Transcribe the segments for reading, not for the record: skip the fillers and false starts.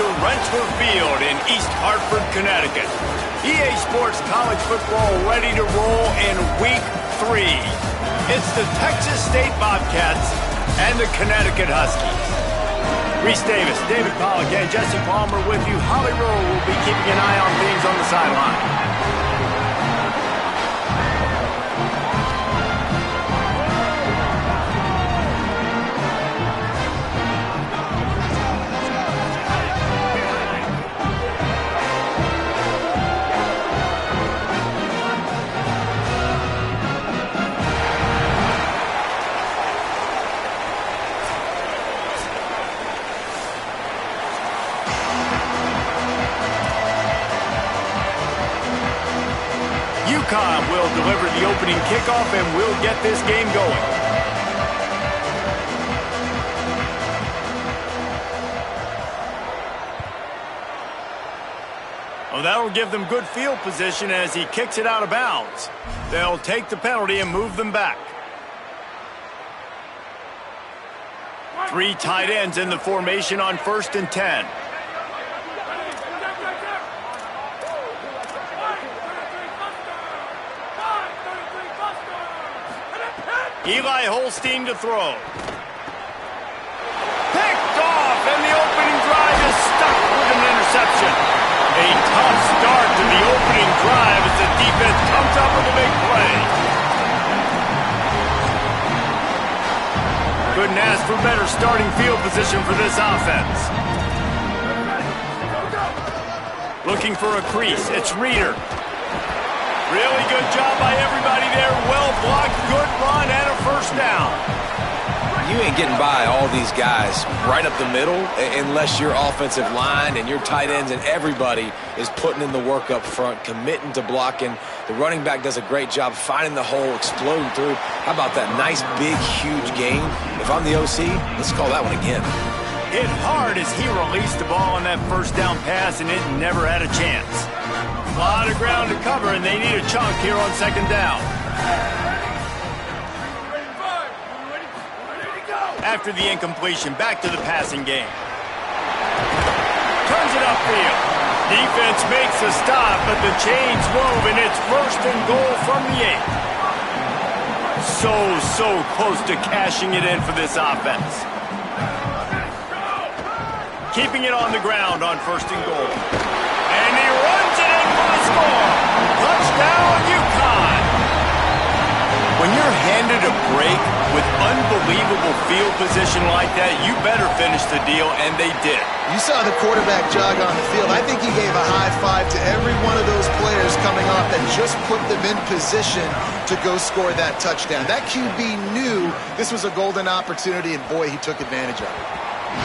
to Rensselaer Field in East Hartford, Connecticut. EA Sports College Football ready to roll in Week 3. It's the Texas State Bobcats and the Connecticut Huskies. Reese Davis, David Pollack, and Jesse Palmer with you. Holly Rowe will be keeping an eye on things on the sideline. UConn will deliver the opening kickoff and we'll get this game going. Well, that'll give them good field position as he kicks it out of bounds. They'll take the penalty and move them back. 3 tight ends in the formation on 1st and 10. Eli Holstein to throw. Picked off, and the opening drive is stuck with an interception. A tough start to the opening drive as the defense comes up with a big play. Couldn't ask for better starting field position for this offense. Looking for a crease, it's Reeder. Really good job by everybody there. Well blocked, good run, and a first down. You ain't getting by all these guys right up the middle unless your offensive line and your tight ends and everybody is putting in the work up front, committing to blocking. The running back does a great job finding the hole, exploding through. How about that nice, big, huge gain? If I'm the OC, let's call that one again. Hit hard as he released the ball on that first down pass, and it never had a chance. A lot of ground to cover, and they need a chunk here on 2nd down. After the incompletion, back to the passing game. Turns it upfield. Defense makes a stop, but the chains move, and it's 1st and goal from the 8. So close to cashing it in for this offense. Keeping it on the ground on 1st and goal. And he runs it in for the score. Touchdown, UConn. When you're handed a break with unbelievable field position like that, you better finish the deal, and they did. You saw the quarterback jog on the field. I think he gave a high five to every one of those players coming off that just put them in position to go score that touchdown. That QB knew this was a golden opportunity, and boy, he took advantage of it.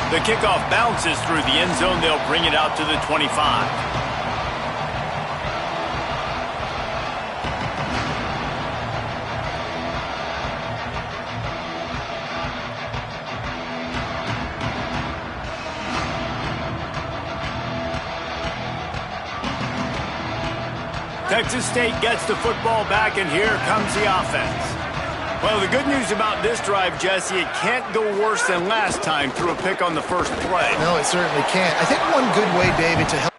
The kickoff bounces through the end zone. They'll bring it out to the 25. Texas State gets the football back, and here comes the offense. Well, the good news about this drive, Jesse, it can't go worse than last time through a pick on the first play. No, it certainly can't. I think one good way, David, to help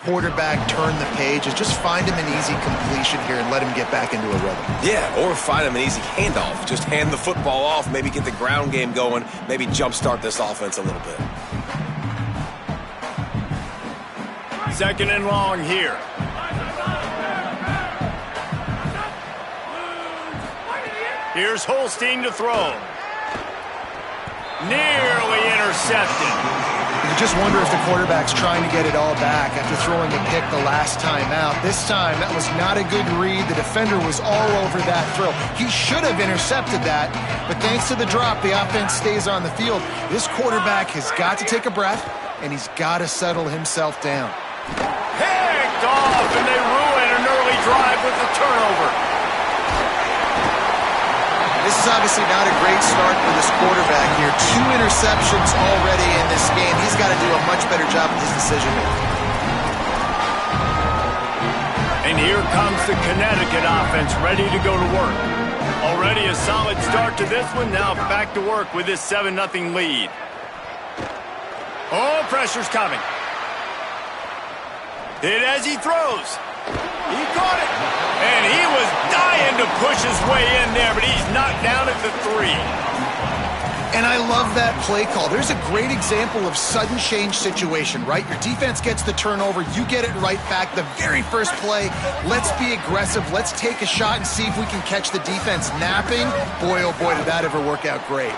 quarterback turn the page is just find him an easy completion here and let him get back into a rhythm. Yeah, or find him an easy handoff. Just hand the football off, maybe get the ground game going, maybe jumpstart this offense a little bit. Second and long here. Here's Holstein to throw. Nearly intercepted. You just wonder if the quarterback's trying to get it all back after throwing a pick the last time out. This time, that was not a good read. The defender was all over that throw. He should have intercepted that, but thanks to the drop, the offense stays on the field. This quarterback has got to take a breath, and he's got to settle himself down. Picked off, and they ruin an early drive with the turnover. This is obviously not a great start for this quarterback here. 2 interceptions already in this game. He's got to do a much better job with his decision-making. And here comes the Connecticut offense ready to go to work. Already a solid start to this one. Now back to work with this 7-0 lead. Oh, pressure's coming. Hit as he throws. He caught it. And he was dying to push his way in there, but he's knocked down at the 3. And I love that play call. There's a great example of sudden change situation, right? Your defense gets the turnover. You get it right back. The very first play, let's be aggressive. Let's take a shot and see if we can catch the defense napping. Boy, oh boy, did that ever work out great.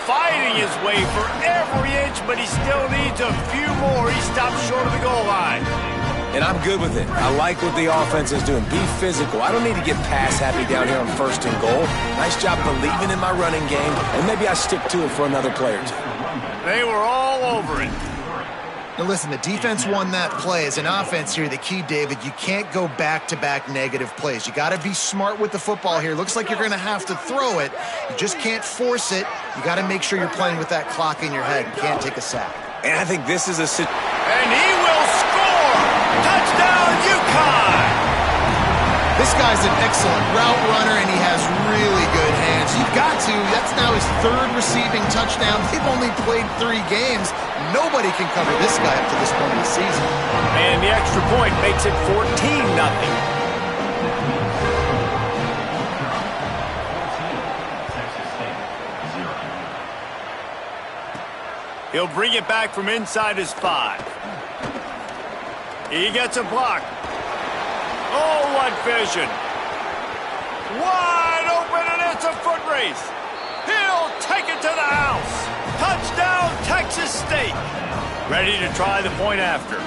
Fighting his way for every inch, but he still needs a few more. He stops short of the goal line. And I'm good with it. I like what the offense is doing. Be physical. I don't need to get pass happy down here on 1st and goal. Nice job believing in my running game, and maybe I stick to it for another play or two. They were all over it. Now listen, the defense won that play. As an offense here, the key, David, you can't go back-to-back negative plays. You got to be smart with the football here. Looks like you're going to have to throw it. You just can't force it. You got to make sure you're playing with that clock in your head. You can't take a sack. And I think this is a situation. And he will score! Touchdown, UConn! This guy's an excellent route runner, and he has really good hands. You've got to. That's now his 3rd receiving touchdown. They've only played 3 games. Nobody can cover this guy up to this point in the season. And the extra point makes it 14-0. He'll bring it back from inside his 5. He gets a block. Oh, what vision. Wide open, and it's a foot race. He'll take it to the house. Touchdown, Texas State. Ready to try the point after.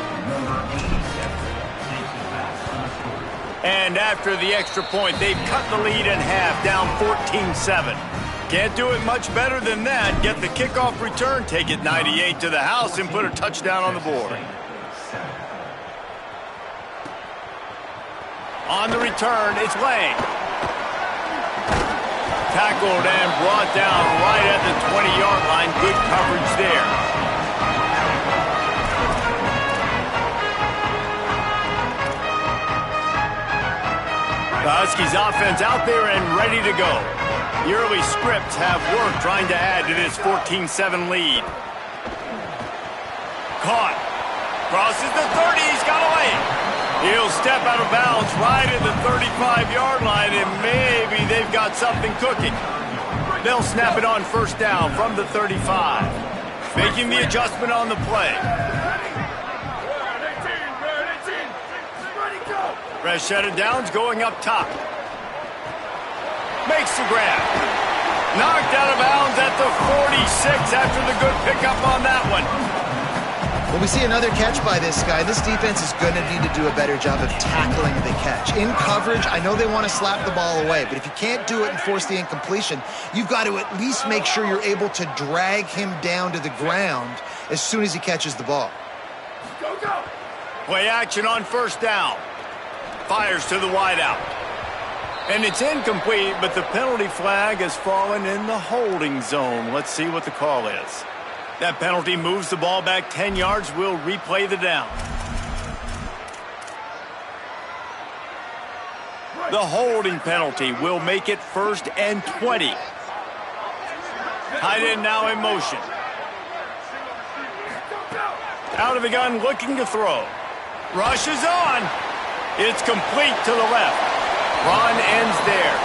And after the extra point, they've cut the lead in half, down 14-7. Can't do it much better than that. Get the kickoff return, take it 98 to the house, and put a touchdown on the board. On the return, it's Lang. Tackled and brought down right at the 20-yard line. Good coverage there. The Huskies offense out there and ready to go. The early scripts have worked trying to add to this 14-7 lead. Caught. Crosses the 30. He's got away. He'll step out of bounds right at the 35-yard line, and maybe they've got something cooking. They'll snap it on 1st down from the 35. Making the adjustment on the play. Fresh set of downs going up top. Makes the grab. Knocked out of bounds at the 46 after the good pickup on that one. Well, we see another catch by this guy. This defense is going to need to do a better job of tackling the catch. In coverage, I know they want to slap the ball away, but if you can't do it and force the incompletion, you've got to at least make sure you're able to drag him down to the ground as soon as he catches the ball. Go, go. Play action on 1st down. Fires to the wideout. And it's incomplete, but the penalty flag has fallen in the holding zone. Let's see what the call is. That penalty moves the ball back 10 yards. We'll replay the down. The holding penalty will make it 1st and 20. Tight end now in motion. Out of the gun, looking to throw. Rush is on. It's complete to the left. Run ends there.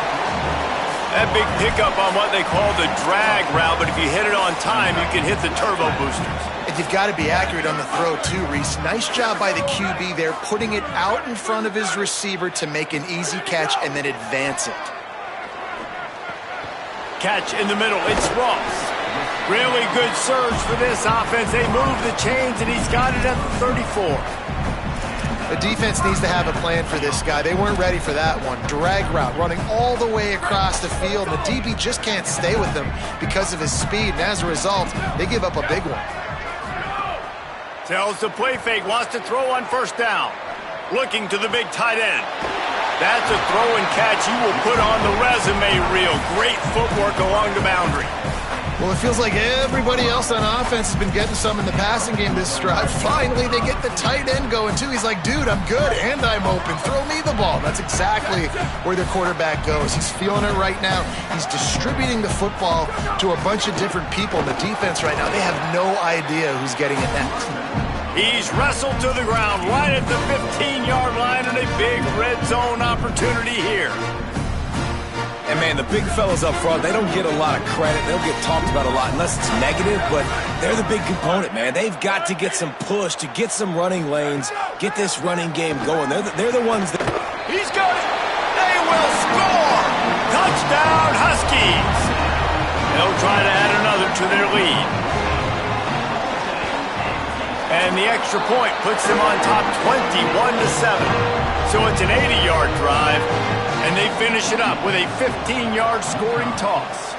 That big pickup on what they call the drag route, but if you hit it on time, you can hit the turbo boosters. And you've got to be accurate on the throw too, Reese. Nice job by the QB there, putting it out in front of his receiver to make an easy catch and then advance it. Catch in the middle. It's Ross. Really good surge for this offense. They move the chains, and he's got it at the 34. The defense needs to have a plan for this guy. They weren't ready for that one. Drag route, running all the way across the field. The DB just can't stay with him because of his speed, and as a result, they give up a big one. Tells the play fake, wants to throw on first down. Looking to the big tight end. That's a throw and catch you will put on the resume reel. Great footwork along the boundary. Well, it feels like everybody else on offense has been getting some in the passing game this drive. Finally, they get the tight end going, too. He's like, dude, I'm good, and I'm open. Throw me the ball. That's exactly where their quarterback goes. He's feeling it right now. He's distributing the football to a bunch of different people. In the defense right now, they have no idea who's getting it next. He's wrestled to the ground right at the 15-yard line, and a big red zone opportunity here. And, man, the big fellas up front, they don't get a lot of credit. They don't get talked about a lot unless it's negative, but they're the big component, man. They've got to get some push to get some running lanes, get this running game going. They're the ones that... He's got it. They will score. Touchdown, Huskies. They'll try to add another to their lead. And the extra point puts them on top 21-7. So it's an 80-yard drive. And they finish it up with a 15-yard scoring toss.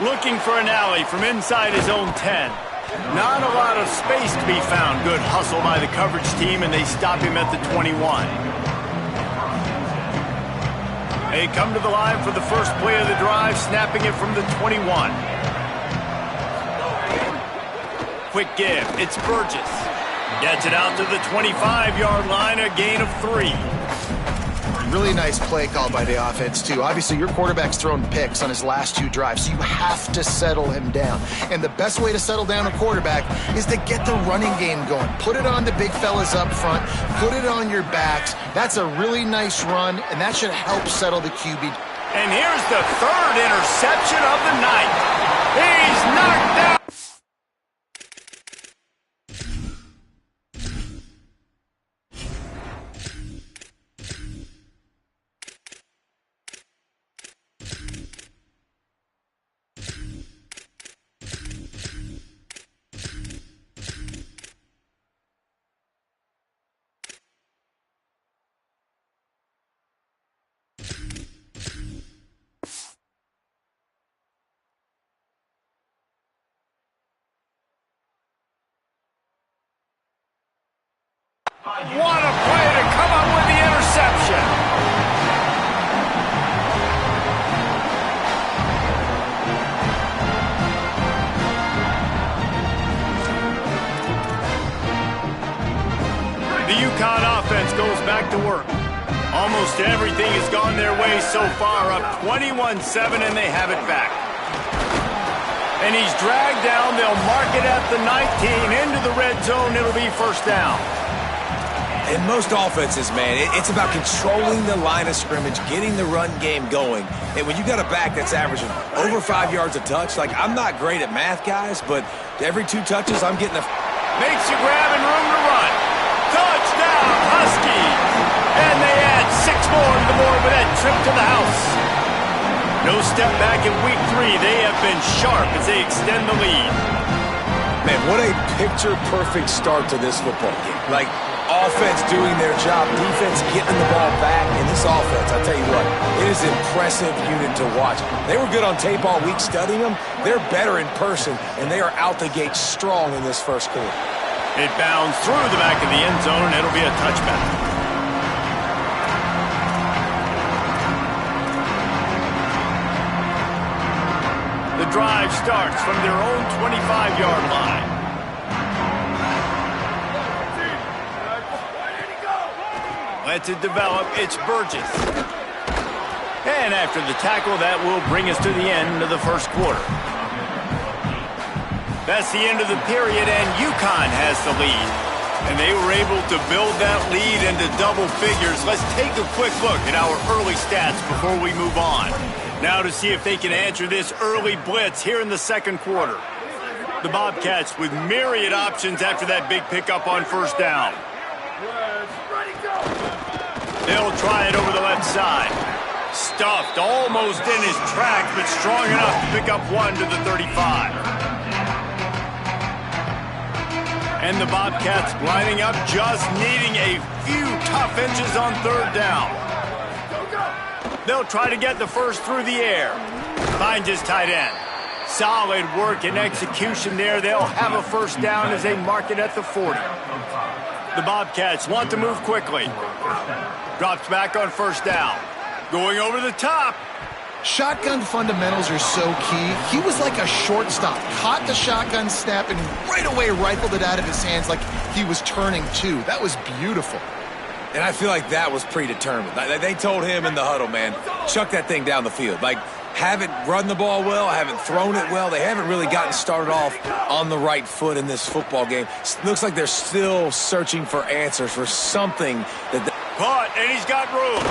Looking for an alley from inside his own 10. Not a lot of space to be found. Good hustle by the coverage team, and they stop him at the 21. They come to the line for the first play of the drive, snapping it from the 21. Quick give. It's Burgess. Gets it out to the 25-yard line, a gain of 3. Really nice play call by the offense, too. Obviously, your quarterback's thrown picks on his last 2 drives, so you have to settle him down. And the best way to settle down a quarterback is to get the running game going. Put it on the big fellas up front. Put it on your backs. That's a really nice run, and that should help settle the QB. And here's the 3rd interception of the night. He's knocked out. What a play to come up with the interception. The UConn offense goes back to work. Almost everything has gone their way so far, up 21-7, and they have it back. And he's dragged down. They'll mark it at the 19. Into the red zone. It'll be first down. In most offenses, man, it's about controlling the line of scrimmage, getting the run game going. And when you got a back that's averaging over 5 yards a touch, like, I'm not great at math, guys, but every 2 touches, I'm getting a... Makes you grab and room to run. Touchdown, Huskies! And they add 6 more to the board with that trip to the house. No step back in week 3. They have been sharp as they extend the lead. Man, what a picture-perfect start to this football game. Like, offense doing their job, defense getting the ball back, and this offense, I tell you what, it is an impressive unit to watch. They were good on tape all week studying them. They're better in person, and they are out the gate strong in this first quarter. It bounds through the back of the end zone, and it'll be a touchback. The drive starts from their own 25-yard line. Lets it develop. It's Burgess. And after the tackle, that will bring us to the end of the first quarter. That's the end of the period, and UConn has the lead. And they were able to build that lead into double figures. Let's take a quick look at our early stats before we move on. Now to see if they can answer this early blitz here in the second quarter. The Bobcats with myriad options after that big pickup on first down. They'll try it over the left side. Stuffed almost in his tracks, but strong enough to pick up one to the 35. And the Bobcats lining up, just needing a few tough inches on third down. They'll try to get the first through the air. Finds his tight end. Solid work and execution there. They'll have a first down as they mark it at the 40. The Bobcats want to move quickly. Drops back on first down. Going over the top. Shotgun fundamentals are so key. He was like a shortstop. Caught the shotgun snap and right away rifled it out of his hands like he was turning two. That was beautiful. And I feel like that was predetermined. They told him in the huddle, man, chuck that thing down the field. Like, haven't run the ball well, haven't thrown it well. They haven't really gotten started off on the right foot in this football game. Looks like they're still searching for answers, for something that... Caught, and he's got room.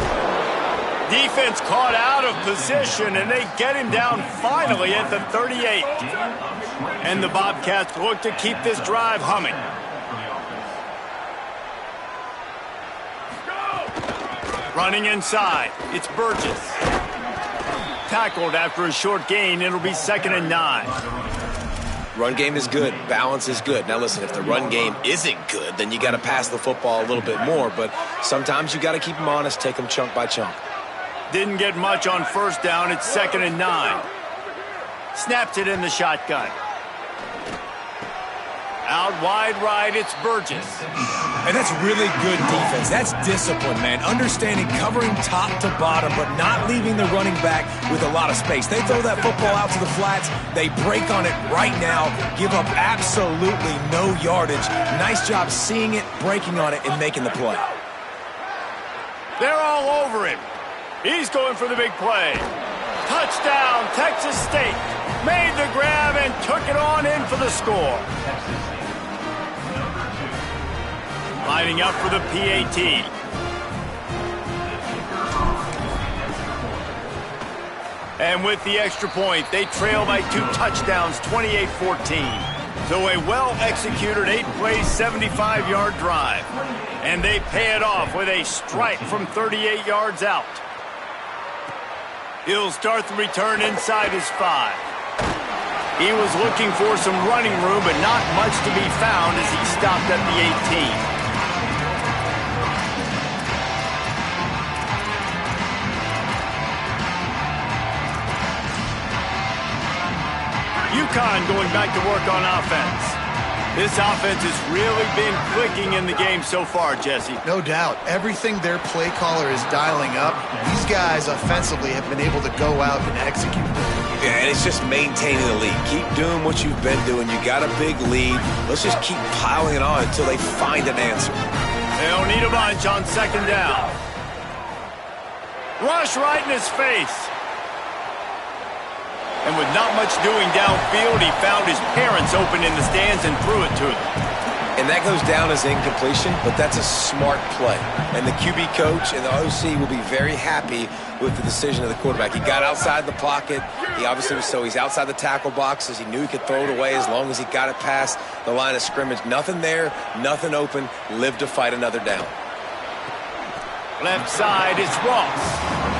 Defense caught out of position, and they get him down finally at the 38. And the Bobcats look to keep this drive humming. Running inside, it's Burgess. Tackled after a short gain, it'll be 2nd and 9. Run game is good. Balance is good. Now, listen, if the run game isn't good, then you got to pass the football a little bit more. But sometimes you got to keep them honest, take them chunk by chunk. Didn't get much on first down. It's 2nd and 9. Snaps it in the shotgun. Out wide right, it's Burgess. And that's really good defense. That's discipline, man. Understanding, covering top to bottom, but not leaving the running back with a lot of space. They throw that football out to the flats. They break on it right now, give up absolutely no yardage. Nice job seeing it, breaking on it, and making the play. They're all over him. He's going for the big play. Touchdown, Texas State. Made the grab and took it on in for the score. Lining up for the PAT. And with the extra point, they trail by 2 touchdowns, 28-14. So a well-executed 8-play, 75-yard drive. And they pay it off with a strike from 38 yards out. He'll start the return inside his 5. He was looking for some running room, but not much to be found as he stopped at the 18. UConn going back to work on offense. This offense has really been clicking in the game so far, Jesse. No doubt. Everything their play caller is dialing up, these guys offensively have been able to go out and execute. Yeah, and it's just maintaining the lead. Keep doing what you've been doing. You got a big lead. Let's just keep piling it on until they find an answer. They'll need a bunch on 2nd down. Rush right in his face. And with not much doing downfield, he found his parents open in the stands and threw it to them. And that goes down as incompletion, but that's a smart play. And the QB coach and the OC will be very happy with the decision of the quarterback. He got outside the pocket. He obviously was he's outside the tackle boxes. He knew he could throw it away as long as he got it past the line of scrimmage. Nothing there, nothing open. Live to fight another down. Left side is Ross.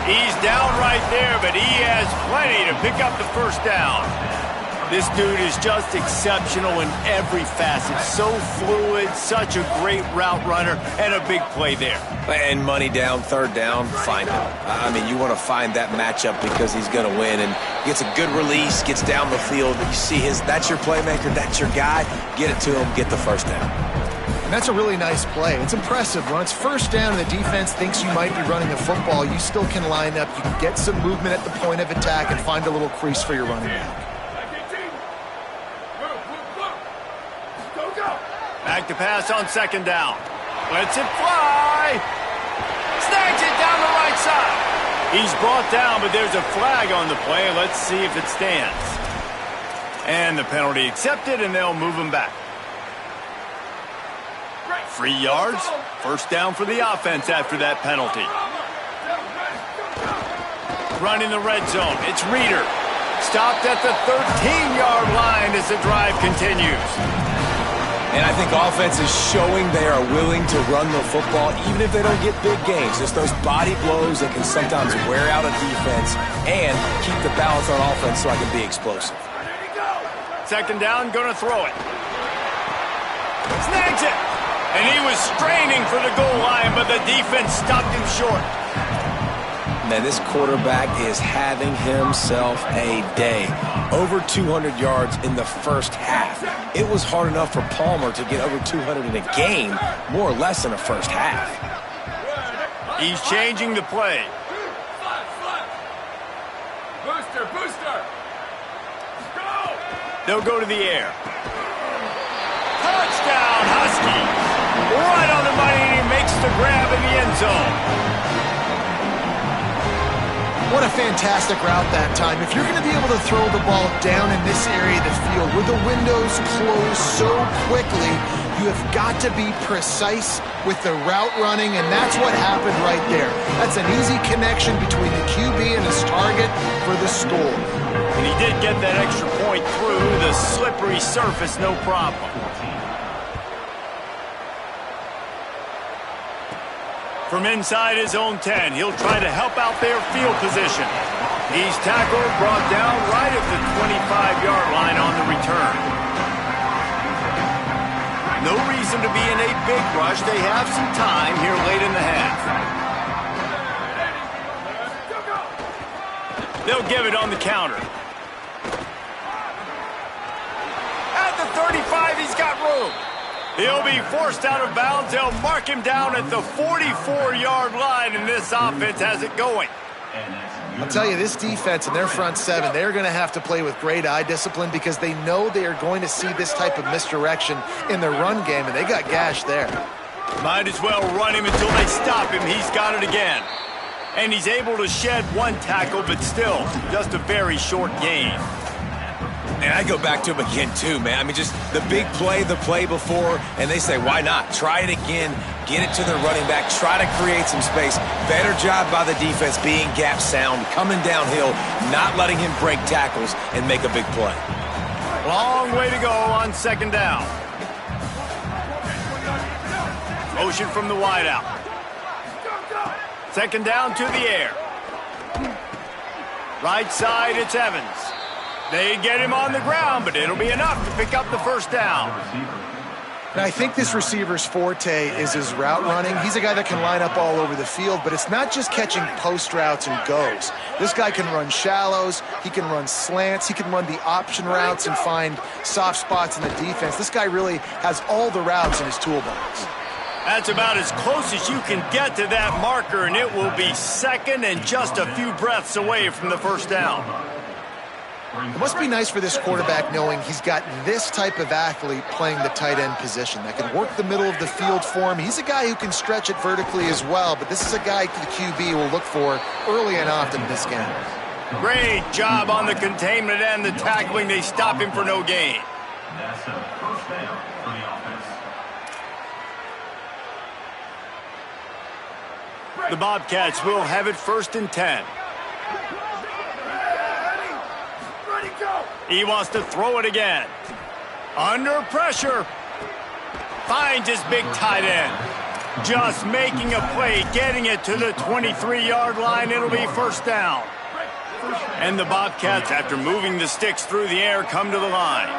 He's down right there, but he has plenty to pick up the first down. This dude is just exceptional in every facet. So fluid, such a great route runner, and a big play there. And money down, 3rd down, find him. I mean, you want to find that matchup because he's going to win. And gets a good release, gets down the field. You see that's your playmaker, that's your guy. Get it to him, get the first down. And that's a really nice play. It's impressive. When it's first down and the defense thinks you might be running a football, you still can line up. You can get some movement at the point of attack and find a little crease for your running back. Back to pass on 2nd down. Lets it fly. Snags it down the right side. He's brought down, but there's a flag on the play. Let's see if it stands. And the penalty accepted, and they'll move him back. 3 yards, first down for the offense after that penalty. Running the red zone, it's Reeder. Stopped at the 13-yard line as the drive continues. And I think offense is showing they are willing to run the football even if they don't get big gains. Just those body blows that can sometimes wear out a defense and keep the balance on offense so I can be explosive. Second down, going to throw it. Snags it. And he was straining for the goal line, but the defense stopped him short. Man, this quarterback is having himself a day. Over 200 yards in the first half. It was hard enough for Palmer to get over 200 in a game, more or less in the first half. He's changing the play. Booster, booster. Go! They'll go to the air. Touchdown, Huskies. Right on the money, and he makes the grab in the end zone. What a fantastic route that time. If you're going to be able to throw the ball down in this area of the field where the windows close so quickly, you have got to be precise with the route running, and that's what happened right there. That's an easy connection between the QB and his target for the score. And he did get that extra point through the slippery surface, no problem. From inside his own 10, he'll try to help out their field position. He's tackled, brought down right at the 25-yard line on the return. No reason to be in a big rush. They have some time here late in the half. They'll give it on the counter. At the 35, he's got room. He'll be forced out of bounds. They'll mark him down at the 44-yard line, and this offense has it going. I'll tell you, this defense and their front seven, they're going to have to play with great eye discipline because they know they are going to see this type of misdirection in their run game, and they got gashed there. Might as well run him until they stop him. He's got it again. And he's able to shed one tackle, but still just a very short gain. And I go back to him again, too, man. I mean, just the big play, the play before, and they say, why not? Try it again, get it to the running back, try to create some space. Better job by the defense being gap sound, coming downhill, not letting him break tackles and make a big play. Long way to go on second down. Motion from the wideout. Second down to the air. Right side, it's Evans. They get him on the ground, but it'll be enough to pick up the first down. Now, I think this receiver's forte is his route running. He's a guy that can line up all over the field, but it's not just catching post routes and goes. This guy can run shallows, he can run slants, he can run the option routes and find soft spots in the defense. This guy really has all the routes in his toolbox. That's about as close as you can get to that marker, and it will be second and just a few breaths away from the first down. It must be nice for this quarterback knowing he's got this type of athlete playing the tight end position that can work the middle of the field for him. He's a guy who can stretch it vertically as well, but this is a guy the QB will look for early and often in this game. Great job on the containment and the tackling. They stop him for no gain. That's a first down for the offense. The Bobcats will have it 1st and 10. He wants to throw it again. Under pressure. Finds his big tight end. Just making a play, getting it to the 23-yard line. It'll be first down. And the Bobcats, after moving the sticks through the air, come to the line.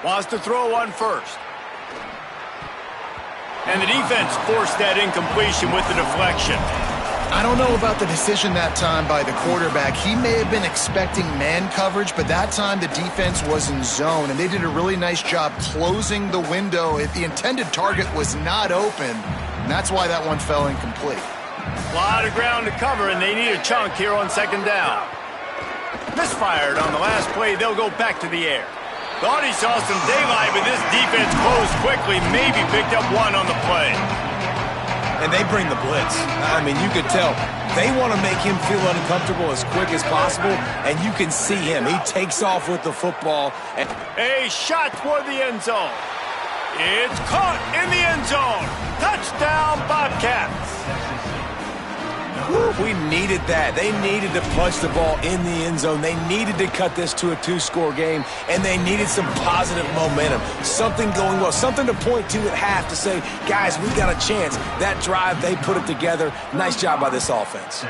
Wants to throw one first. And the defense forced that incompletion with the deflection. I don't know about the decision that time by the quarterback. He may have been expecting man coverage, but that time the defense was in zone, and they did a really nice job closing the window. The intended target was not open, and that's why that one fell incomplete. A lot of ground to cover, and they need a chunk here on second down. Misfired on the last play. They'll go back to the air. Thought he saw some daylight, but this defense closed quickly, maybe picked up one on the play. And they bring the blitz. I mean, you could tell they want to make him feel uncomfortable as quick as possible, and you can see him. He takes off with the football. A shot toward the end zone. It's caught in the end zone. Touchdown, Bobcats. We needed that. They needed to punch the ball in the end zone. They needed to cut this to a 2-score game, and they needed some positive momentum. Something going well, something to point to at half to say, guys, we got a chance. That drive, they put it together. Nice job by this offense.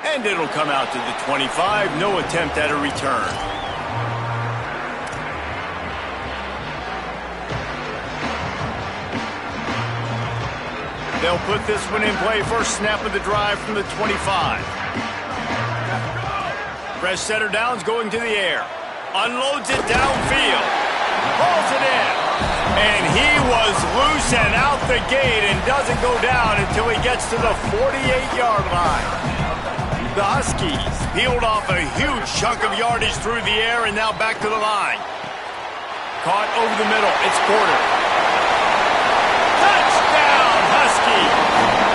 And it'll come out to the 25. No attempt at a return. They'll put this one in play. First snap of the drive from the 25. Fresh setter downs going to the air. Unloads it downfield. Pulls it in. And he was loose and out the gate and doesn't go down until he gets to the 48-yard line. The Huskies peeled off a huge chunk of yardage through the air and now back to the line. Caught over the middle. It's Porter. Touchdown, Husky.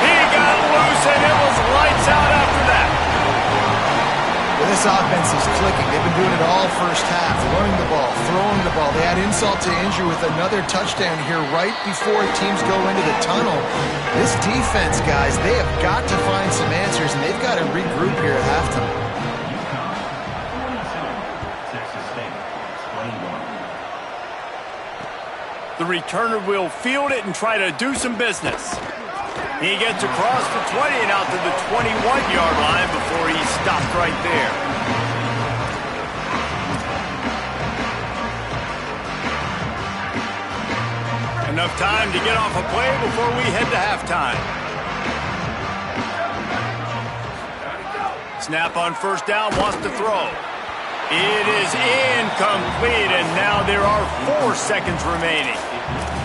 He got loose and it was lights out after that. Well, this offense is clicking. They've been doing it all first half, running the ball, throwing the ball. They had insult to injury with another touchdown here right before teams go into the tunnel. This defense, guys, they have got to find some answers, and they've got to regroup here at halftime. The returner will field it and try to do some business. He gets across the 20 and out to the 21-yard line before he stopped right there. Enough time to get off a play before we head to halftime. Snap on first down, wants to throw. It is incomplete, and now there are 4 seconds remaining.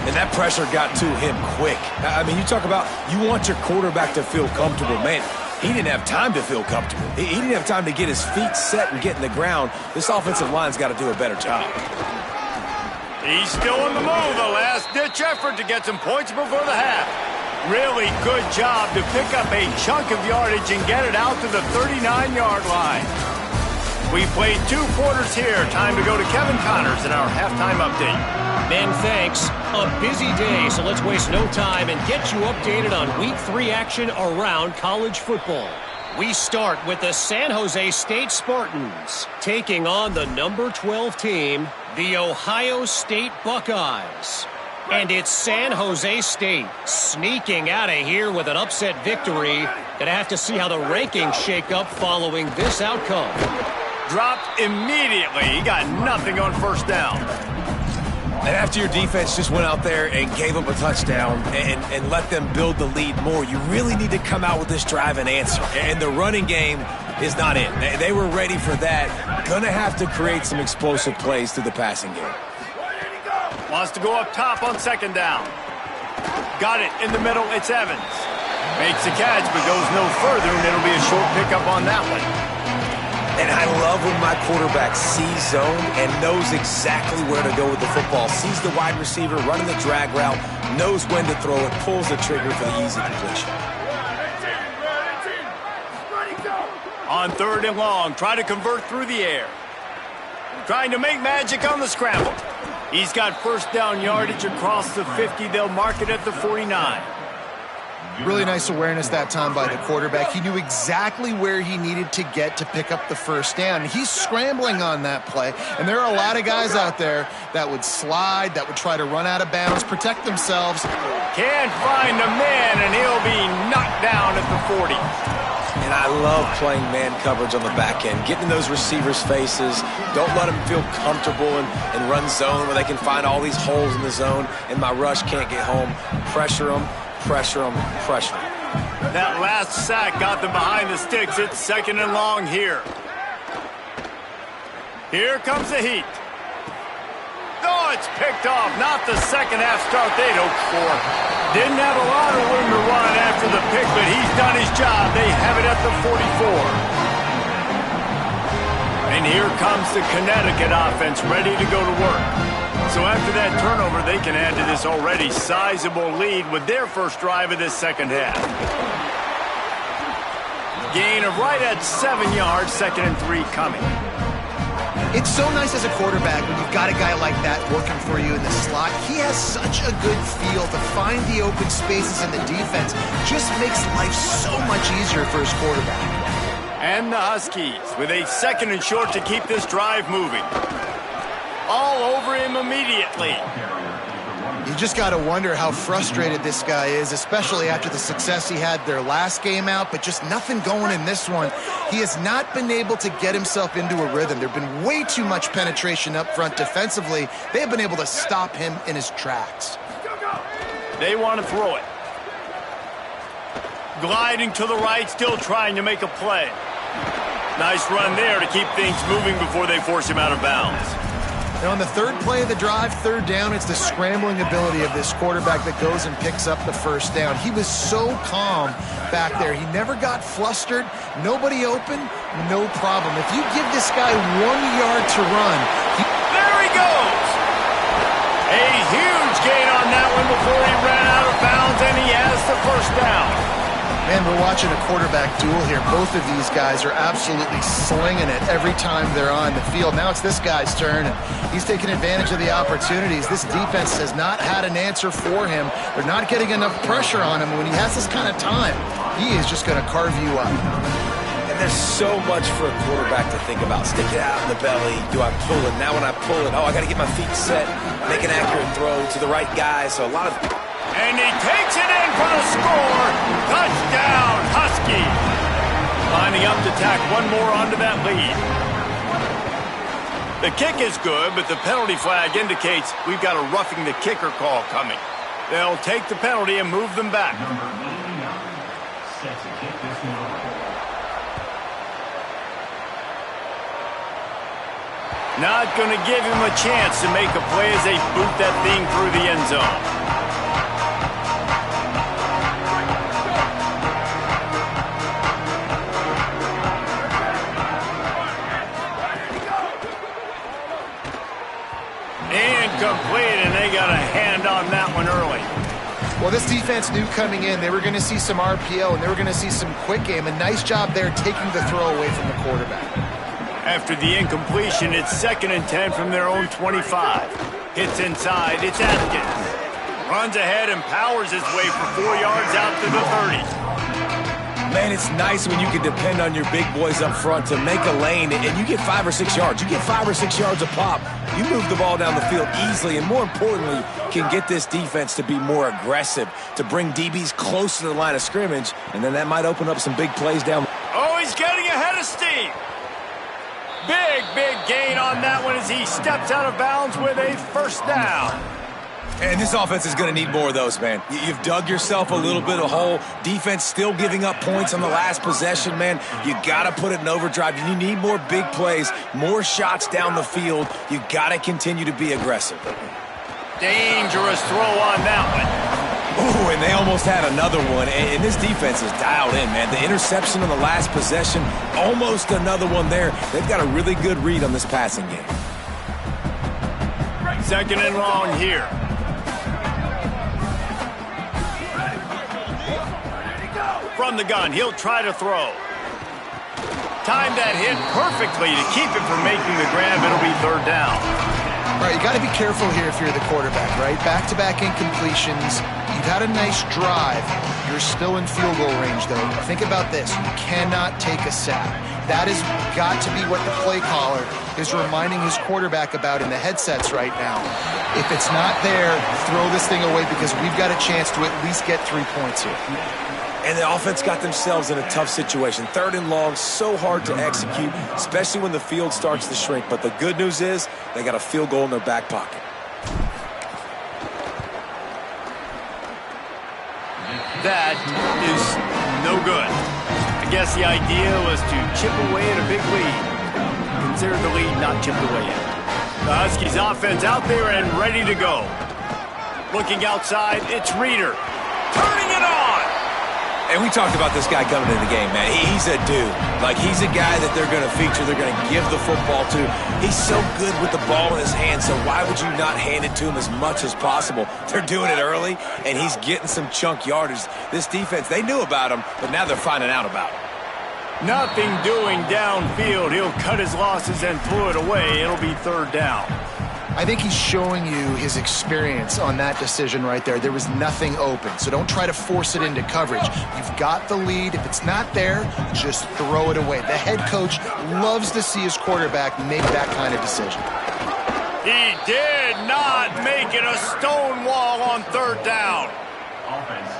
And that pressure got to him quick. I mean, you talk about you want your quarterback to feel comfortable. Man, he didn't have time to feel comfortable. He didn't have time to get his feet set and get in the ground. This offensive line's got to do a better job. He's still in the move. A last-ditch effort to get some points before the half. Really good job to pick up a chunk of yardage and get it out to the 39-yard line. We played 2 quarters here. Time to go to Kevin Connors in our halftime update. Ben, thanks. A busy day, so let's waste no time and get you updated on Week 3 action around college football. We start with the San Jose State Spartans taking on the number 12 team, the Ohio State Buckeyes. And it's San Jose State sneaking out of here with an upset victory. Gonna have to see how the rankings shake up following this outcome. Dropped immediately. He got nothing on first down. And after your defense just went out there and gave up a touchdown and let them build the lead more, you really need to come out with this drive and answer. And the running game is not in. They were ready for that. Gonna have to create some explosive plays through the passing game. Wants to go up top on second down. Got it in the middle. It's Evans. Makes the catch but goes no further, and it'll be a short pickup on that one. And I love when my quarterback sees zone and knows exactly where to go with the football. Sees the wide receiver running the drag route, knows when to throw it, pulls the trigger for the easy completion. On third and long, try to convert through the air. Trying to make magic on the scramble. He's got first down yardage across the 50. They'll mark it at the 49. Really nice awareness that time by the quarterback. He knew exactly where he needed to get to pick up the first down. He's scrambling on that play, and there are a lot of guys out there that would slide, that would try to run out of bounds, protect themselves. Can't find a man, and he'll be knocked down at the 40. And I love playing man coverage on the back end, getting in those receivers' faces. Don't let them feel comfortable and run zone where they can find all these holes in the zone, and my rush can't get home. Pressure them. Pressure them, pressure them. That last sack got them behind the sticks. It's second and long here. Here comes the heat. Oh, it's picked off. Not the second half start they'd hoped for. Didn't have a lot of room to run after the pick, but he's done his job. They have it at the 44. And here comes the Connecticut offense ready to go to work. So after that turnover, they can add to this already sizable lead with their first drive of this second half. Gain of right at 7 yards, 2nd and 3 coming. It's so nice as a quarterback when you've got a guy like that working for you in the slot. He has such a good feel to find the open spaces in the defense. Just makes life so much easier for his quarterback. And the Huskies with a 2nd and short to keep this drive moving. All over him immediately. You just got to wonder how frustrated this guy is, especially after the success he had their last game out, but just nothing going in this one. He has not been able to get himself into a rhythm. There have been way too much penetration up front defensively. They have been able to stop him in his tracks. They want to throw it. Gliding to the right, still trying to make a play. Nice run there to keep things moving before they force him out of bounds. And on the third play of the drive, 3rd down, it's the scrambling ability of this quarterback that goes and picks up the first down. He was so calm back there. He never got flustered. Nobody open, no problem. If you give this guy 1 yard to run. There he goes! A huge gain on that one before he ran out of bounds, and he has the first down. Man, we're watching a quarterback duel here. Both of these guys are absolutely slinging it every time they're on the field. Now it's this guy's turn, and he's taking advantage of the opportunities. This defense has not had an answer for him. They're not getting enough pressure on him. When he has this kind of time, he is just going to carve you up. And there's so much for a quarterback to think about. Stick it out in the belly. Do I pull it? Now when I pull it, oh, I got to get my feet set, make an accurate throw to the right guy. So a lot of... And he takes it in for the score. Touchdown, Huskies. Lining up to tack one more onto that lead. The kick is good, but the penalty flag indicates we've got a roughing the kicker call coming. They'll take the penalty and move them back. Number 89 set to kick this one off. Not going to give him a chance to make a play as they boot that thing through the end zone. Incomplete, and they got a hand on that one early. Well, this defense knew coming in they were going to see some RPO, and they were going to see some quick game. A nice job there taking the throw away from the quarterback. After the incompletion, it's 2nd and 10 from their own 25. Hits inside, it's Atkins. Runs ahead and powers his way for 4 yards out to the 30. Man, it's nice when you can depend on your big boys up front to make a lane, and you get 5 or 6 yards. You get 5 or 6 yards a pop. You move the ball down the field easily, and more importantly, can get this defense to be more aggressive, to bring DBs close to the line of scrimmage, and then that might open up some big plays down. Oh, he's getting ahead of steam. Big gain on that one as he steps out of bounds with a first down. And this offense is going to need more of those, man. You've dug yourself a little bit of hole. Defense still giving up points on the last possession, man. You got to put it in overdrive. You need more big plays, more shots down the field. You got to continue to be aggressive. Dangerous throw on that one. Ooh, and they almost had another one. And this defense is dialed in, man. The interception on the last possession, almost another one there. They've got a really good read on this passing game. 2nd and long here. From the gun, he'll try to throw. Timed that hit perfectly to keep it from making the grab. It'll be 3rd down. All right, you got to be careful here if you're the quarterback, right? Back-to-back incompletions. You've had a nice drive. You're still in field goal range, though. Think about this. You cannot take a sack. That has got to be what the play caller is reminding his quarterback about in the headsets right now. If it's not there, throw this thing away because we've got a chance to at least get 3 points here. And the offense got themselves in a tough situation. 3rd and long, so hard to execute, especially when the field starts to shrink. But the good news is they got a field goal in their back pocket. That is no good. I guess the idea was to chip away at a big lead. Consider the lead not chipped away yet. The Huskies offense out there and ready to go. Looking outside, it's Reeder. Turning it on. And we talked about this guy coming into the game, man. He's a dude. Like, he's a guy that they're going to feature, they're going to give the football to. He's so good with the ball in his hand, so why would you not hand it to him as much as possible? They're doing it early, and he's getting some chunk yardage. This defense, they knew about him, but now they're finding out about him. Nothing doing downfield. He'll cut his losses and throw it away. It'll be third down. I think he's showing you his experience on that decision right there. There was nothing open, so don't try to force it into coverage. You've got the lead. If it's not there, just throw it away. The head coach loves to see his quarterback make that kind of decision. He did not make it a stone wall on third down.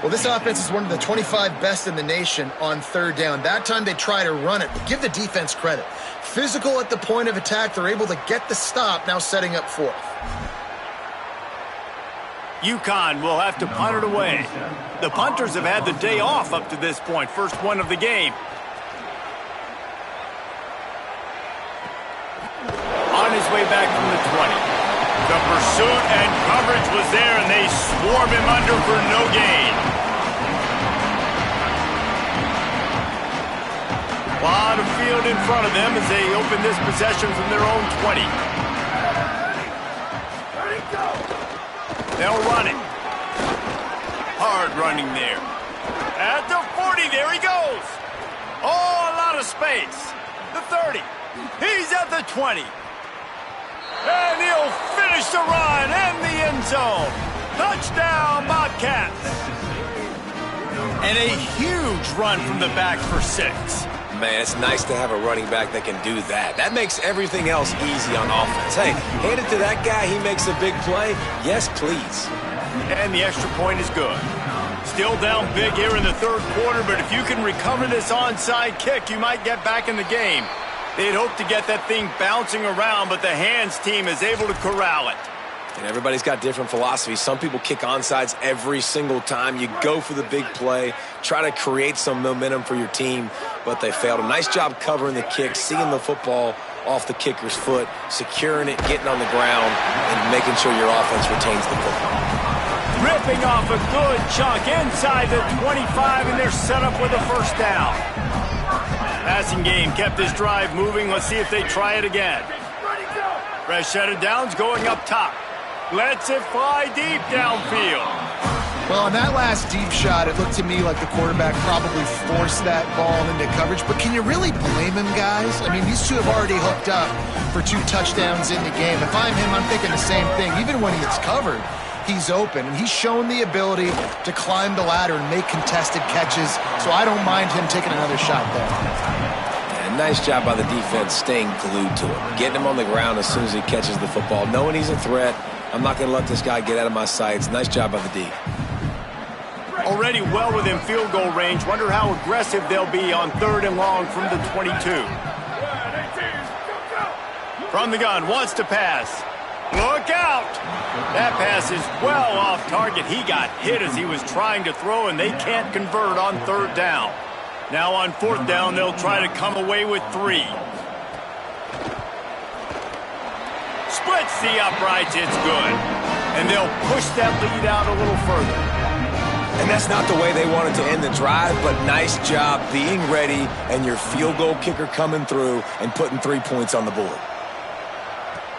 Well, this offense is one of the 25 best in the nation on third down. That time they try to run it, but give the defense credit. Physical at the point of attack, they're able to get the stop, now setting up fourth. UConn will have to punt it away. The punters have had the day off up to this point, first one of the game. On his way back from the 20. The pursuit and coverage was there, and they swarm him under for no gain. A lot of field in front of them as they open this possession from their own 20. They'll run it. Hard running there. At the 40, there he goes. Oh, a lot of space. The 30. He's at the 20. And he'll finish the run in the end zone. Touchdown, Bobcats. And a huge run from the back for 6. Man, it's nice to have a running back that can do that. That makes everything else easy on offense. Hey, hand it to that guy. He makes a big play. Yes, please. And the extra point is good. Still down big here in the third quarter, but if you can recover this onside kick, you might get back in the game. They'd hope to get that thing bouncing around, but the hands team is able to corral it. And everybody's got different philosophies. Some people kick onside every single time. You go for the big play, try to create some momentum for your team, but they failed. A nice job covering the kick, seeing the football off the kicker's foot, securing it, getting on the ground, and making sure your offense retains the football. Ripping off a good chunk inside the 25, and they're set up with a first down. Passing game kept this drive moving. Let's see if they try it again. Fresh set of downs going up top. Lets it fly deep downfield. Well, on that last deep shot, it looked to me like the quarterback probably forced that ball into coverage. But can you really blame him, guys? I mean, these two have already hooked up for 2 touchdowns in the game. If I'm him, I'm thinking the same thing. Even when he's covered, he's open. And he's shown the ability to climb the ladder and make contested catches. So I don't mind him taking another shot there. Yeah, nice job by the defense staying glued to him. Getting him on the ground as soon as he catches the football. Knowing he's a threat. I'm not going to let this guy get out of my sights. Nice job by the D. Already well within field goal range. Wonder how aggressive they'll be on 3rd and long from the 22. From the gun, wants to pass. Look out! That pass is well off target. He got hit as he was trying to throw, and they can't convert on 3rd down. Now on 4th down, they'll try to come away with 3. Splits the uprights, it's good. And they'll push that lead out a little further. And that's not the way they wanted to end the drive, but nice job being ready and your field goal kicker coming through and putting 3 points on the board.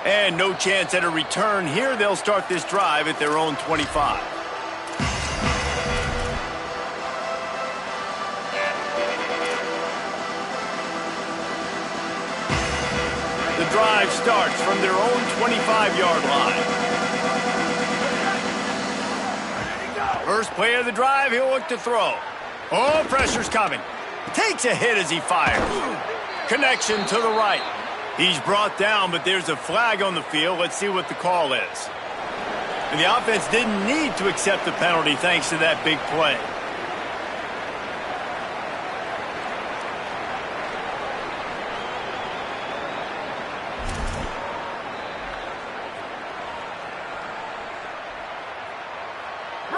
And no chance at a return here. They'll start this drive at their own 25. The drive starts from their own 25-yard line. First play of the drive, he'll look to throw. Oh, pressure's coming. Takes a hit as he fires. Connection to the right. He's brought down, but there's a flag on the field. Let's see what the call is. And the offense didn't need to accept the penalty thanks to that big play.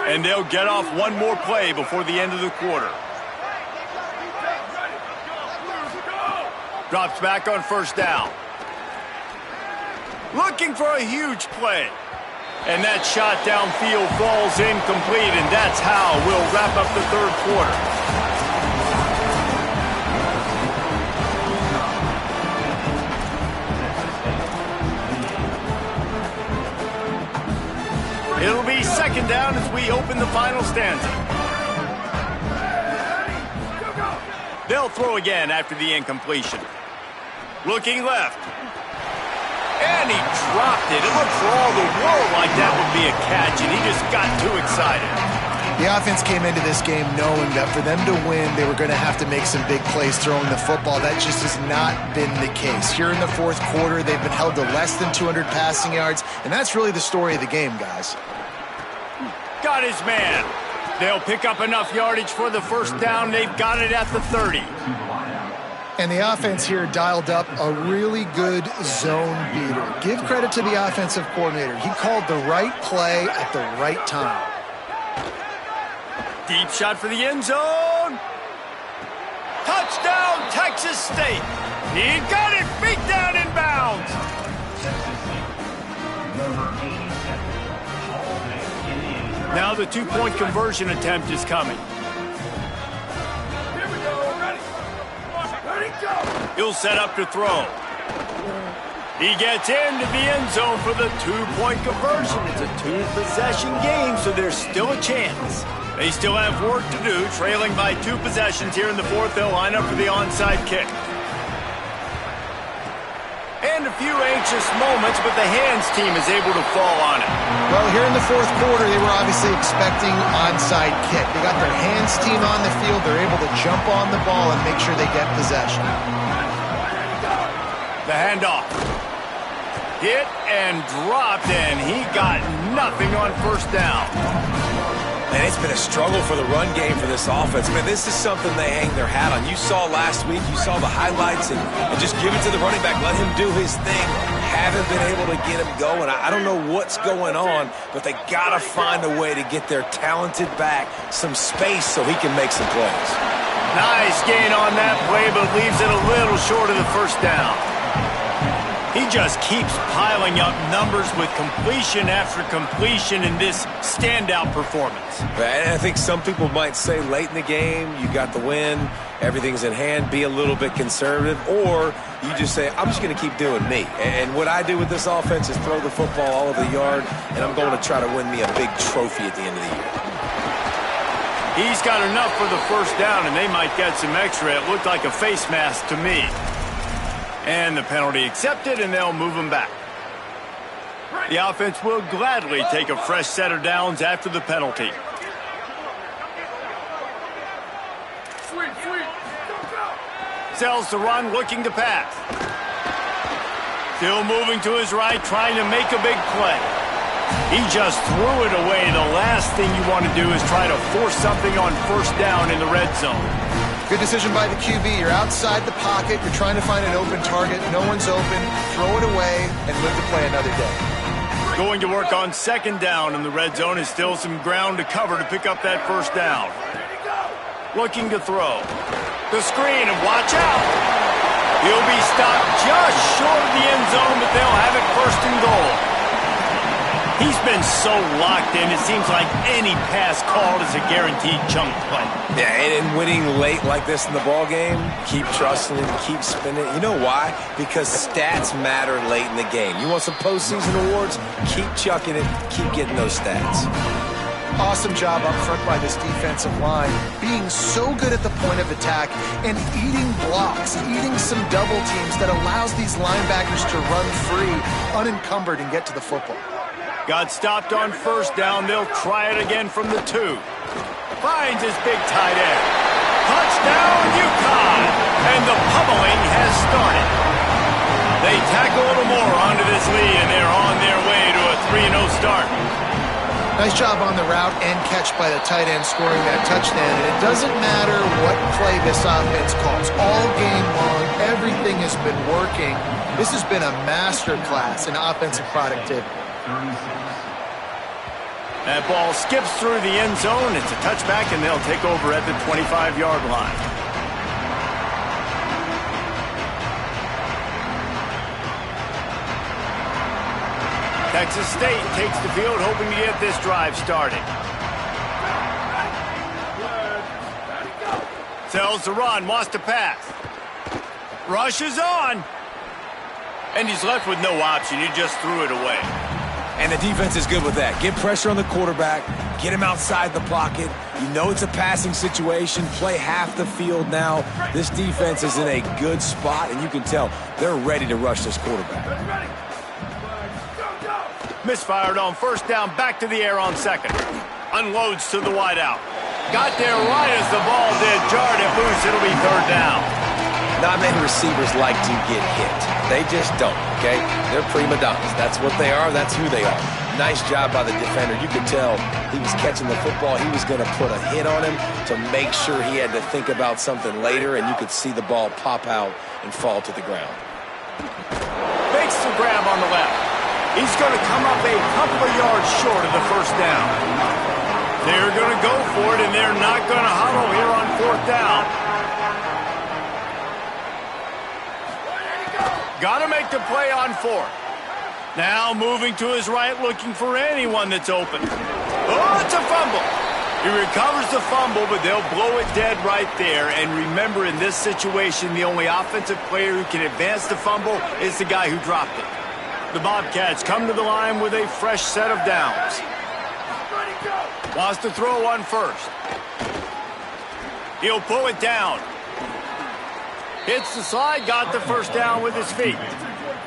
And they'll get off one more play before the end of the quarter. Drops back on 1st down. Looking for a huge play. And that shot downfield falls incomplete, and that's how we'll wrap up the 3rd quarter. be second down as we open the final stanza. They'll throw again after the incompletion. Looking left. And he dropped it. It looked for all the world like that would be a catch, and he just got too excited. The offense came into this game knowing that for them to win, they were going to have to make some big plays throwing the football. That just has not been the case. Here in the fourth quarter, they've been held to less than 200 passing yards, and that's really the story of the game, guys. Got his man. They'll pick up enough yardage for the first down. They've got it at the 30. And the offense here dialed up a really good zone beater. Give credit to the offensive coordinator. He called the right play at the right time. Deep shot for the end zone. Touchdown, Texas State. He got it. Feet down in bounds. Now the two-point conversion attempt is coming. He'll set up to throw. He gets into the end zone for the two-point conversion. It's a two-possession game, so there's still a chance. They still have work to do, trailing by 2 possessions here in the fourth. They'll line up for the onside kick. And a few anxious moments, but the hands team is able to fall on it. Well, here in the fourth quarter, they were obviously expecting onside kick. They got their hands team on the field. They're able to jump on the ball and make sure they get possession. The handoff. Hit and dropped, and he got nothing on first down. And it's been a struggle for the run game for this offense. Man, this is something they hang their hat on. You saw last week, you saw the highlights, and just give it to the running back. Let him do his thing. Haven't been able to get him going. I don't know what's going on, but they got to find a way to get their talented back some space so he can make some plays. Nice gain on that play, but leaves it a little short of the first down. He just keeps piling up numbers with completion after completion in this standout performance. And I think some people might say late in the game, you got the win, everything's in hand, be a little bit conservative, or you just say, I'm just going to keep doing me. And what I do with this offense is throw the football all over the yard, and I'm going to try to win me a big trophy at the end of the year. He's got enough for the first down, and they might get some extra. It looked like a face mask to me. And the penalty accepted, and they'll move him back. The offense will gladly take a fresh set of downs after the penalty. Sells the run, looking to pass. Still moving to his right, trying to make a big play. He just threw it away. The last thing you want to do is try to force something on first down in the red zone. Good decision by the QB. You're outside the pocket. You're trying to find an open target. No one's open. Throw it away and live to play another day. Going to work on second down in the red zone. Is still some ground to cover to pick up that first down. Looking to throw. The screen, and watch out. He'll be stopped just short of the end zone, but they'll have it first and goal. He's been so locked in, it seems like any pass called is a guaranteed chunk play. Yeah, and winning late like this in the ball game, keep trusting it, keep spinning it. You know why? Because stats matter late in the game. You want some postseason awards? Keep chucking it, keep getting those stats. Awesome job up front by this defensive line, being so good at the point of attack and eating blocks, eating some double teams that allows these linebackers to run free, unencumbered, and get to the football. Got stopped on first down. They'll try it again from the 2. Finds his big tight end. Touchdown, UConn! And the pummeling has started. They tack a little more onto this lead, and they're on their way to a 3-0 start. Nice job on the route and catch by the tight end scoring that touchdown. And it doesn't matter what play this offense calls. All game long, everything has been working. This has been a masterclass in offensive productivity. That ball skips through the end zone. It's a touchback, and they'll take over at the 25-yard line. Texas State takes the field, hoping to get this drive started. Sells the run, wants to pass. Rushes on. And he's left with no option. He just threw it away. And the defense is good with that. Get pressure on the quarterback, get him outside the pocket. You know it's a passing situation. Play half the field now. This defense is in a good spot, and you can tell they're ready to rush this quarterback. Misfired on first down, back to the air on second. Unloads to the wideout. Got there right as the ball did. Jarred it loose. It'll be third down. Not many receivers like to get hit. They just don't, okay? They're prima donnas. That's what they are. That's who they are. Nice job by the defender. You could tell he was catching the football. He was going to put a hit on him to make sure he had to think about something later, and you could see the ball pop out and fall to the ground. Makes the grab on the left. He's going to come up a couple of yards short of the first down. They're going to go for it, and they're not going to huddle here on fourth down. Got to make the play on fourth. Now moving to his right, looking for anyone that's open. Oh, it's a fumble. He recovers the fumble, but they'll blow it dead right there. And remember, in this situation, the only offensive player who can advance the fumble is the guy who dropped it. The Bobcats come to the line with a fresh set of downs. Wants to throw one first. He'll pull it down. Hits the slide, got the first down with his feet.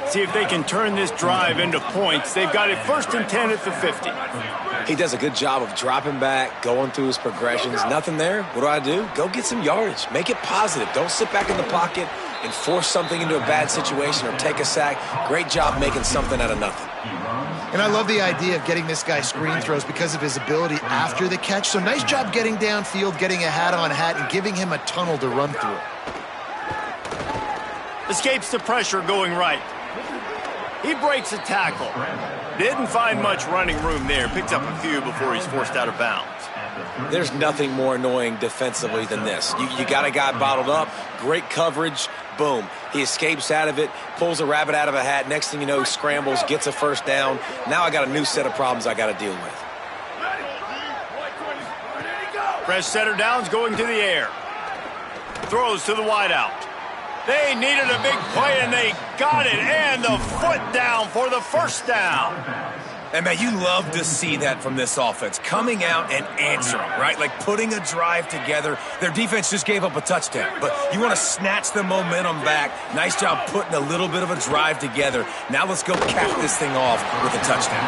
See if they can turn this drive into points. They've got it 1st and 10 at the 50. He does a good job of dropping back, going through his progressions. Nothing there. What do? Go get some yardage. Make it positive. Don't sit back in the pocket and force something into a bad situation or take a sack. Great job making something out of nothing. And I love the idea of getting this guy screen throws because of his ability after the catch. So nice job getting downfield, getting a hat-on-hat, and giving him a tunnel to run through. Escapes the pressure going right. He breaks a tackle. Didn't find much running room there. Picks up a few before he's forced out of bounds. There's nothing more annoying defensively than this. You got a guy bottled up, great coverage, boom. He escapes out of it, pulls a rabbit out of a hat. Next thing you know, he scrambles, gets a first down. Now I got a new set of problems I got to deal with. Fresh setter downs going to the air. Throws to the wideout. They needed a big play, and they got it, and the foot down for the first down. And, man, you love to see that from this offense, coming out and answering, right? Like putting a drive together. Their defense just gave up a touchdown, but you want to snatch the momentum back. Nice job putting a little bit of a drive together. Now let's go cap this thing off with a touchdown.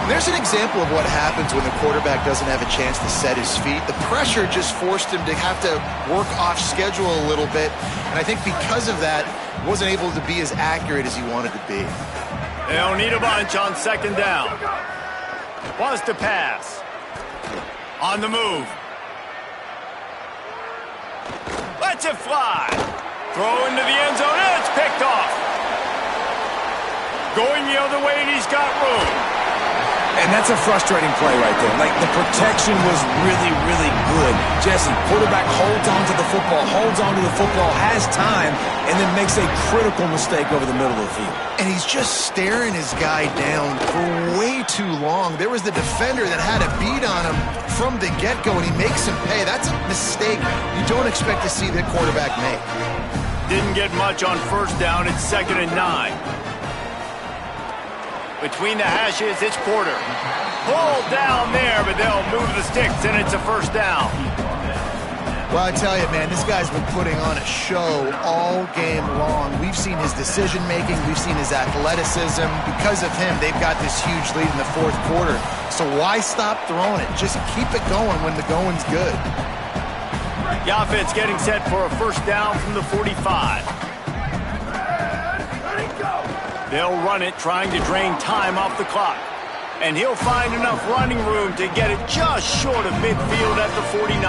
There's an example of what happens when the quarterback doesn't have a chance to set his feet. The pressure just forced him to have to work off schedule a little bit, and I think because of that, wasn't able to be as accurate as he wanted to be. They'll need a bunch on second down. Wants to pass. On the move. Lets it fly. Throw into the end zone, and it's picked off. Going the other way, and he's got room. And that's a frustrating play right there. Like, the protection was really, really good. Jesse, quarterback holds on to the football, has time, and then makes a critical mistake over the middle of the field. And he's just staring his guy down for way too long. There was the defender that had a beat on him from the get-go, and he makes him pay. That's a mistake you don't expect to see the quarterback make. Didn't get much on first down. It's 2nd and 9. Between the hashes, it's Porter. Pulled down there, but they'll move the sticks, and it's a first down. Well, I tell you, man, this guy's been putting on a show all game long. We've seen his decision-making. We've seen his athleticism. Because of him, they've got this huge lead in the fourth quarter. So why stop throwing it? Just keep it going when the going's good. The offense getting set for a first down from the 45. They'll run it, trying to drain time off the clock. And he'll find enough running room to get it just short of midfield at the 49.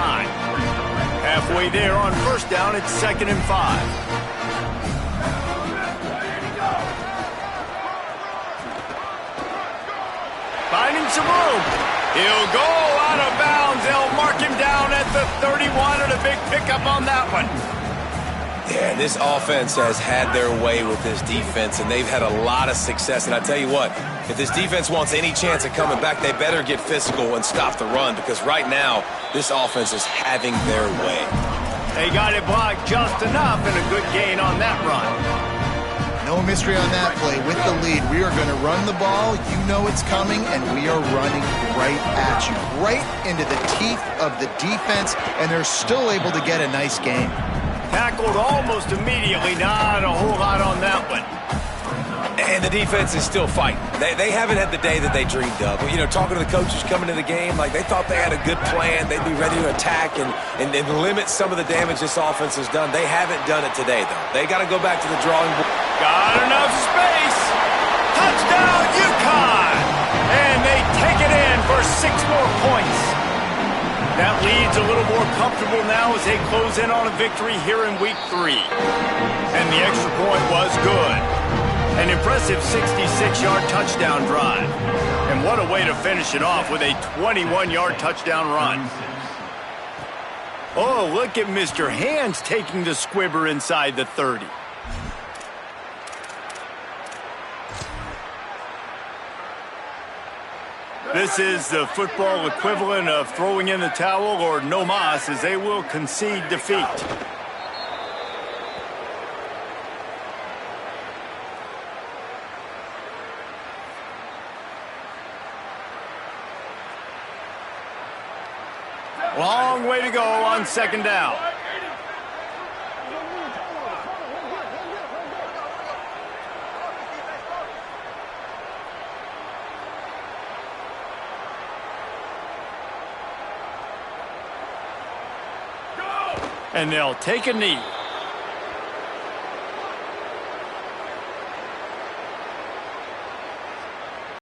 Halfway there on first down, it's 2nd and 5. Finding some room. He'll go out of bounds. They'll mark him down at the 31, and a big pickup on that one. Yeah, this offense has had their way with this defense, and they've had a lot of success. And I tell you what, if this defense wants any chance of coming back, they better get physical and stop the run, because right now, this offense is having their way. They got it blocked just enough, and a good gain on that run. No mystery on that play. With the lead, we are going to run the ball. You know it's coming, and we are running right at you, right into the teeth of the defense, and they're still able to get a nice game. Tackled almost immediately. Not a whole lot on that one. And the defense is still fighting. They haven't had the day that they dreamed of. You know, talking to the coaches coming to the game, like they thought they had a good plan. They'd be ready to attack and limit some of the damage this offense has done. They haven't done it today, though. They got to go back to the drawing board. Got enough space. Touchdown, UConn. And they take it in for 6 more points. That lead's a little more comfortable now as they close in on a victory here in week 3. And the extra point was good. An impressive 66-yard touchdown drive. And what a way to finish it off with a 21-yard touchdown run. Oh, look at Mr. Hands taking the squibber inside the 30. This is the football equivalent of throwing in the towel or no mas, as they will concede defeat. Long way to go on 2nd down. And they'll take a knee.